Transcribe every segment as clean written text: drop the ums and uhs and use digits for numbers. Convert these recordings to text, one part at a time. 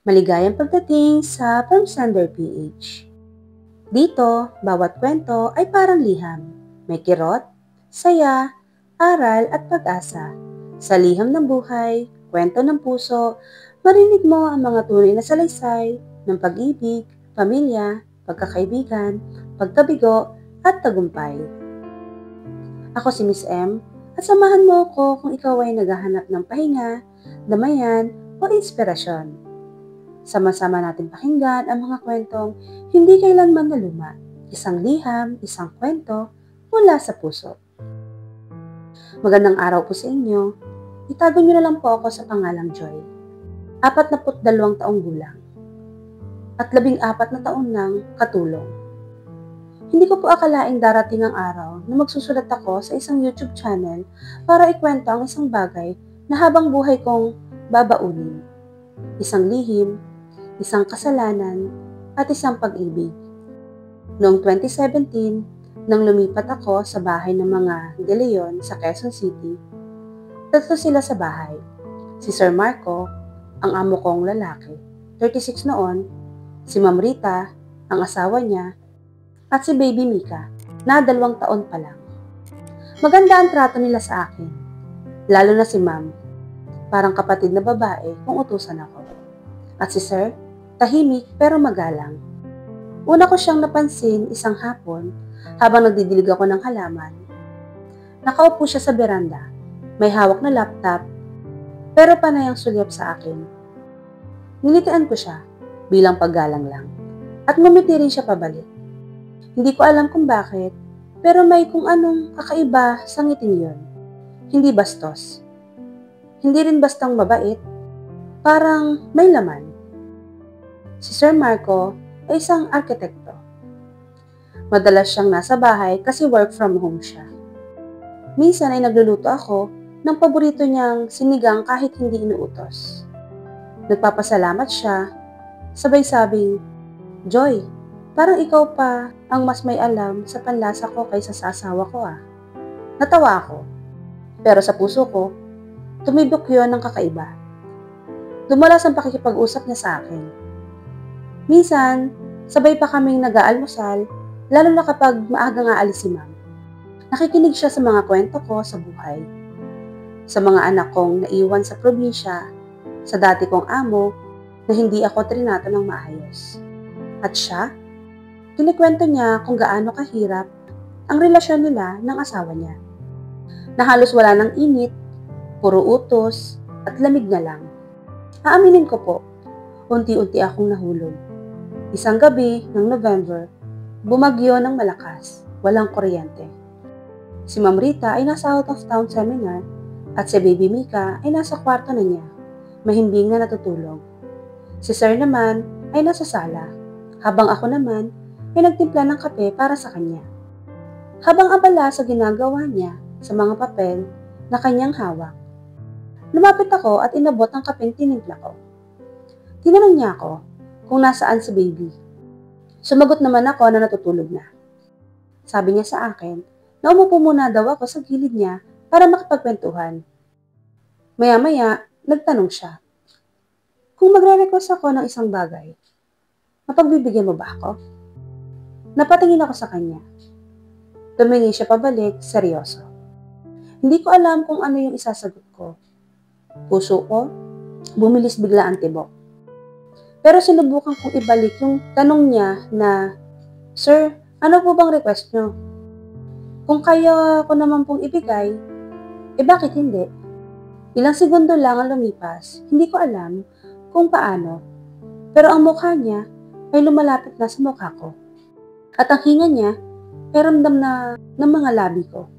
Maligayang pagdating sa From Sender PH. Dito, bawat kwento ay parang liham. May kirot, saya, aral at pag-asa. Sa liham ng buhay, kwento ng puso, marinig mo ang mga tunay na salaysay ng pag-ibig, pamilya, pagkakaibigan, pagkabigo at tagumpay. Ako si Miss M at samahan mo ako kung ikaw ay naghahanap ng pahinga, damayan o inspirasyon. Sama-sama natin pakinggan ang mga kwentong hindi kailanman naluma. Isang liham, isang kwento mula sa puso. Magandang araw po sa inyo. Itago niyo na lang po ako sa pangalang Joy. 42 taong gulang. At 14 na taon nang katulong. Hindi ko po akalaing darating ang araw na magsusulat ako sa isang YouTube channel para ikwento ang isang bagay na habang buhay kong babaunin. Isang lihim, isang kasalanan, at isang pag-ibig. Noong 2017, nang lumipat ako sa bahay ng mga De Leon sa Quezon City, tatlo sila sa bahay. Si Sir Marco, ang amo kong lalaki, 36 noon, si Ma'am Rita, ang asawa niya, at si Baby Mika, na 2 taon pa lang. Maganda ang trato nila sa akin, lalo na si Ma'am, parang kapatid na babae kung utusan ako. At si Sir, tahimik pero magalang. Una ko siyang napansin isang hapon habang nagdidilig ako ng halaman. Nakaupo siya sa beranda, may hawak na laptop, pero panay ang sulyap sa akin. Nilitian ko siya bilang paggalang lang at ngumiti rin siya pabalik. Hindi ko alam kung bakit, pero may kung anong kakaiba sa ngiting yun. Hindi bastos. Hindi rin bastang mabait. Parang may laman. Si Sir Marco ay isang arkitekto. Madalas siyang nasa bahay kasi work from home siya. Minsan ay nagluluto ako ng paborito niyang sinigang kahit hindi inuutos. Nagpapasalamat siya, sabay sabing, "Joy, parang ikaw pa ang mas may alam sa panlasa ko kaysa sa asawa ko ah." Natawa ako, pero sa puso ko, tumibok yun ng kakaiba. Dumulas ang pakikipag-usap niya sa akin. Minsan, sabay pa kaming nag-aalmusal, lalo na kapag maagang aalis si Ma'am. Nakikinig siya sa mga kwento ko sa buhay. Sa mga anak kong naiwan sa probinsya, sa dati kong amo na hindi ako trinato ng maayos. At siya, kinikwento niya kung gaano kahirap ang relasyon nila ng asawa niya. Na halos wala ng init, puro utos at lamig na lang. Aaminin ko po, unti-unti akong nahulog. Isang gabi ng November, bumagyo ng malakas, walang kuryente. Si Ma'am Rita ay nasa out of town seminar at si Baby Mika ay nasa kwarto na niya, mahimbing na natutulog. Si Sir naman ay nasa sala, habang ako naman ay nagtimpla ng kape para sa kanya. Habang abala sa ginagawa niya sa mga papel na kanyang hawak, lumapit ako at inabot ang kapeng tinimpla ko. Tinanong niya ako kung nasaan si Baby. Sumagot naman ako na natutulog na. Sabi niya sa akin na umupo muna daw ako sa gilid niya para makipagkwentuhan. Maya-maya, nagtanong siya, kung magre-request ako ng isang bagay, mapagbibigyan mo ba ako? Napatingin ako sa kanya. Tumingin siya pabalik, seryoso. Hindi ko alam kung ano yung isasagot ko. Puso ko, bumilis bigla ang tibok. Pero sinubukan kong ibalik yung tanong niya na, "Sir, ano po bang request niyo? Kung kaya ko naman pong ibigay, bakit hindi?" Ilang segundo lang ang lumipas, hindi ko alam kung paano. Pero ang mukha niya ay lumalapit na sa mukha ko. At ang hinga niya ay ramdam na ng mga labi ko.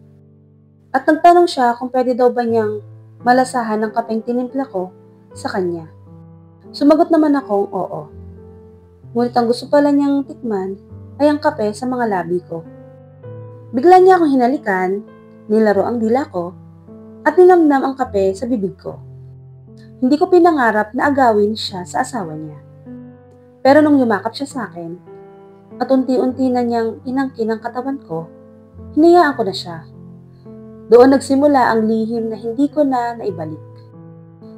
At nagtanong siya kung pwede daw ba niyang malasahan ng kapeng tinimpla ko sa kanya. Sumagot naman akong oo. Ngunit ang gusto pala niyang tikman ay ang kape sa mga labi ko. Bigla niya akong hinalikan, nilaro ang dila ko, at ninamnam ang kape sa bibig ko. Hindi ko pinangarap na agawin siya sa asawa niya. Pero nung yumakap siya sa akin, at unti-unti na niyang inangkin ang katawan ko, hinayaan ko na siya. Doon nagsimula ang lihim na hindi ko na naibalik.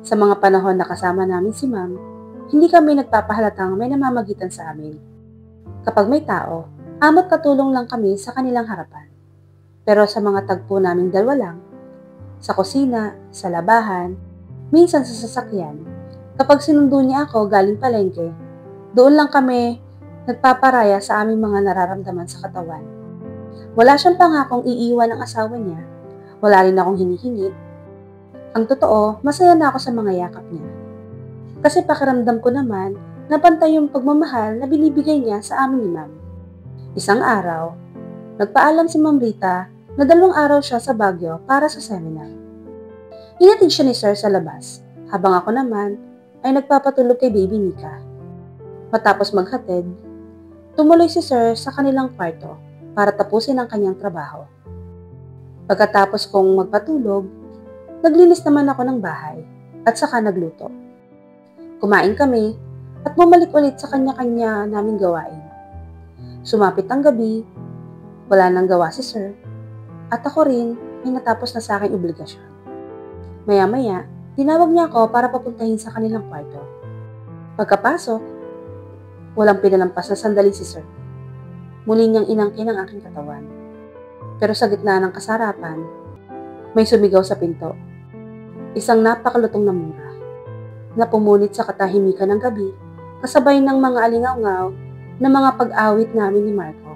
Sa mga panahon na kasama namin si Ma'am, hindi kami nagpapahalatang may namamagitan sa amin. Kapag may tao, amot katulong lang kami sa kanilang harapan. Pero sa mga tagpo naming dalawa lang, sa kusina, sa labahan, minsan sa sasakyan, kapag sinundo niya ako galing palengke, doon lang kami nagpaparaya sa aming mga nararamdaman sa katawan. Wala siyang pangakong iiwan ng asawa niya, wala rin akong hinihingi. Ang totoo, masaya na ako sa mga yakap niya. Kasi pakiramdam ko naman na pantay yung pagmamahal na binibigay niya sa amin ni Ma'am. Isang araw, nagpaalam si Ma'am Rita na 2 araw siya sa Baguio para sa seminar. Hinatid siya ni Sir sa labas, habang ako naman ay nagpapatulog kay Baby Nika. Matapos maghatid, tumuloy si Sir sa kanilang kwarto para tapusin ang kanyang trabaho. Pagkatapos kong magpatulog, naglinis naman ako ng bahay at saka nagluto. Kumain kami at bumalik ulit sa kanya-kanya naming gawain. Sumapit ang gabi, wala nang gawa si Sir, at ako rin ay natapos na sa aking obligasyon. Maya-maya, tinawag niya ako para papuntahin sa kanilang kwarto. Pagkapasok, walang pinalampas na sandali si Sir. Muli niyang inangkin ang aking katawan. Pero sa gitna ng kasarapan, may sumigaw sa pinto. Isang napakalutong na mura, na pumunit sa katahimikan ng gabi, kasabay ng mga alingaw-ngaw na mga pag-awit namin ni Marco.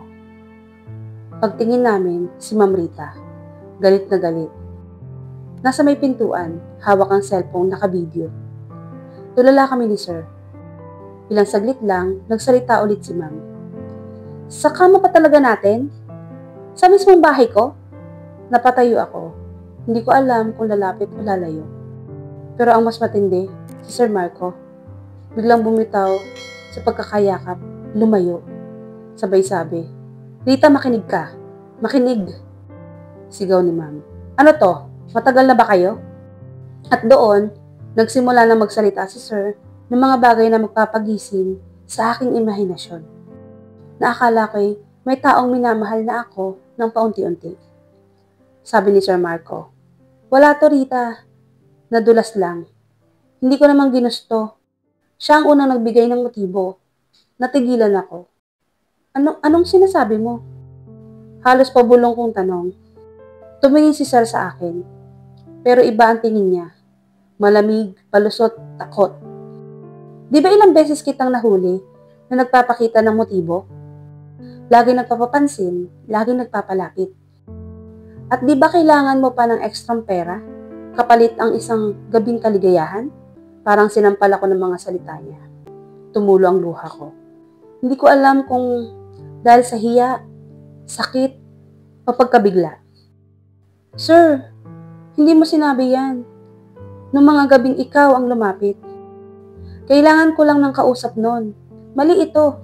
Pagtingin namin, si Ma'am Rita, galit na galit. Nasa may pintuan, hawak ang cellphone, nakabideo. Tulala kami ni Sir. Ilang saglit lang, nagsalita ulit si Ma'am. Sa kama pa talaga natin? Sa mismong bahay ko? Napatayo ako. Hindi ko alam kung lalapit o lalayo. Pero ang mas matindi, si Sir Marco. Biglang bumitaw sa pagkakayakap, lumayo. Sabay sabi, Rita, makinig ka. Makinig. Sigaw ni Ma'am. Ano to? Matagal na ba kayo? At doon, nagsimula na magsalita si Sir ng mga bagay na magpapagising sa aking imahinasyon. Naakala ko'y may taong minamahal na ako ng paunti-unti. Sabi ni Sir Marco, wala to Rita, nadulas lang. Hindi ko namang ginusto. Siya ang unang nagbigay ng motibo. Natigilan ako. Anong sinasabi mo? Halos pabulong kong tanong. Tumingin si Sir sa akin. Pero iba ang tingin niya. Malamig, palusot, takot. Di ba ilang beses kitang nahuli na nagpapakita ng motibo? Lagi nagpapapansin, lagi nagpapalapit. At di ba kailangan mo pa ng ekstrang pera? Kapalit ang isang gabing kaligayahan? Parang sinampal ako ng mga salita niya. Tumulo ang luha ko. Hindi ko alam kung dahil sa hiya, sakit, o pagkabigla. Sir, hindi mo sinabi yan. Nung mga gabing ikaw ang lumapit. Kailangan ko lang ng kausap nun. Mali ito.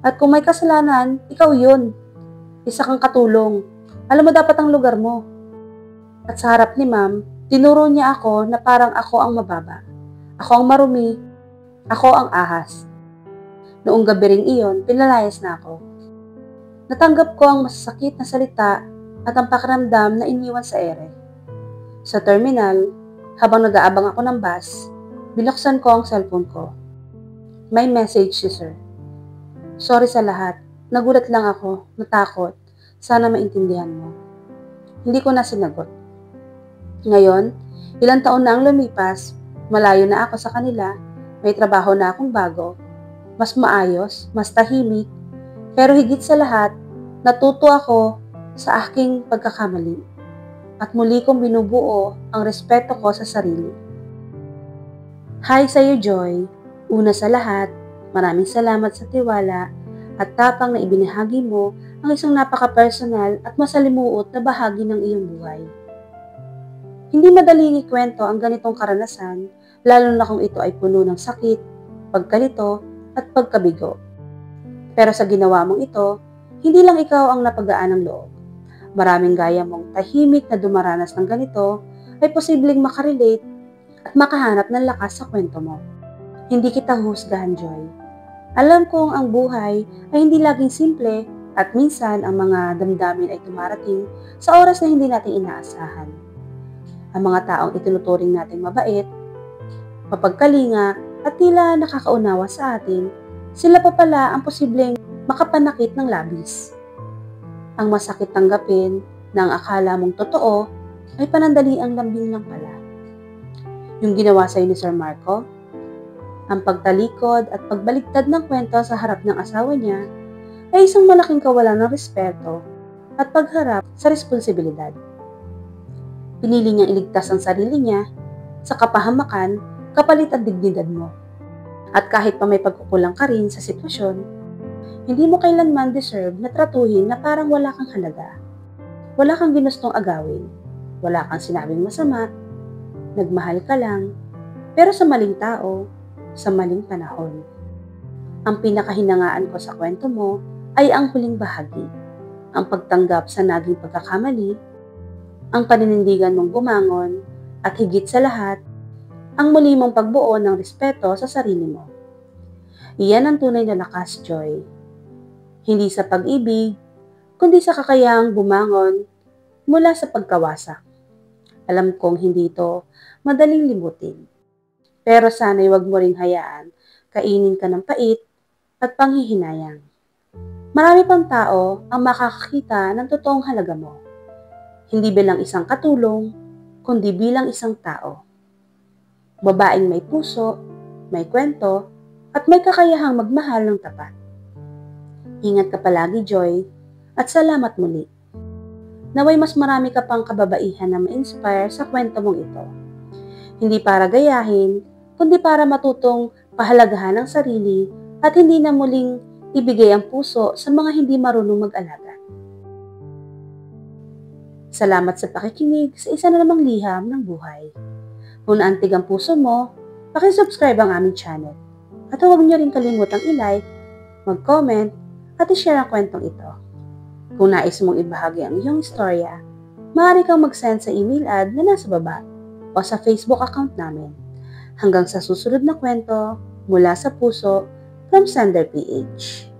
At kung may kasalanan, ikaw yun. Isa kang katulong. Alam mo dapat ang lugar mo. At sa harap ni Ma'am, tinuro niya ako na parang ako ang mababa. Ako ang marumi. Ako ang ahas. Noong gabi ring iyon, pinalayas na ako. Natanggap ko ang masasakit na salita at ang pakiramdam na iniwan sa ere. Sa terminal, habang nag-aabang ako ng bus, binuksan ko ang cellphone ko. May message si Sir. Sorry sa lahat. Nagulat lang ako, natakot. Sana maintindihan mo. Hindi ko na sinagot. Ngayon, ilang taon na ang lumipas, malayo na ako sa kanila, may trabaho na akong bago, mas maayos, mas tahimik, pero higit sa lahat, natuto ako sa aking pagkakamali. At muli kong binubuo ang respeto ko sa sarili. Hi sa'yo, Joy. Una sa lahat, maraming salamat sa tiwala at tapang na ibinahagi mo ang isang napaka-personal at masalimuot na bahagi ng iyong buhay. Hindi madaling ikwento ang ganitong karanasan, lalo na kung ito ay puno ng sakit, pagkalito, at pagkabigo. Pero sa ginawa mong ito, hindi lang ikaw ang napagaan ng loob. Maraming gaya mong tahimik na dumaranas ng ganito ay posibleng makarelate at makahanap ng lakas sa kwento mo. Hindi kita husgahan, Joy. Alam kong ang buhay ay hindi laging simple at minsan ang mga damdamin ay tumarating sa oras na hindi natin inaasahan. Ang mga taong itinuturing nating mabait, mapagkalinga at tila nakakaunawa sa atin, sila pa pala ang posibleng makapanakit ng labis. Ang masakit tanggapin na ang akala mong totoo ay panandaliang lambing lang pala. Yung ginawa sa'yo ni Sir Marco, ang pagtalikod at pagbaligtad ng kwento sa harap ng asawa niya ay isang malaking kawalan ng respeto at pagharap sa responsibilidad. Pinili niyang iligtas ang sarili niya sa kapahamakan kapalit ang dignidad mo. At kahit pa may pagkukulang ka rin sa sitwasyon, hindi mo kailanman deserve na tratuhin na parang wala kang halaga. Wala kang ginustong agawin, wala kang sinabing masama, nagmahal ka lang, pero sa maling tao, sa maling panahon. Ang pinakahinangaan ko sa kwento mo ay ang huling bahagi, ang pagtanggap sa naging pagkakamali, ang paninindigan mong bumangon, at higit sa lahat, ang muli mong pagbuo ng respeto sa sarili mo. Iyan ang tunay na lakas, Joy. Hindi sa pag-ibig, kundi sa kakayahang bumangon mula sa pagkawasak. Alam kong hindi ito madaling limutin. Pero sana'y wag mo ring hayaan kainin ka ng pait at panghihinayang. Marami pang tao ang makakakita ng totoong halaga mo. Hindi bilang isang katulong, kundi bilang isang tao. Babaeng may puso, may kwento, at may kakayahang magmahal ng tapat. Ingat ka palagi, Joy, at salamat muli. Naway mas marami ka pang kababaihan na ma-inspire sa kwento mong ito. Hindi para gayahin, kundi para matutong pahalagahan ang sarili at hindi na muling ibigay ang puso sa mga hindi marunong mag-alaga. Salamat sa pakikinig sa isa na namang liham ng buhay. Kung naantig ang puso mo, pakisubscribe ang aming channel. At huwag niyo rin kalimutang i-like, mag-comment, at i-share ang kwentong ito. Kung nais mong ibahagi ang iyong istorya, maaari kang mag-send sa email ad na nasa baba o sa Facebook account namin. Hanggang sa susunod na kwento, mula sa puso, from Sender PH.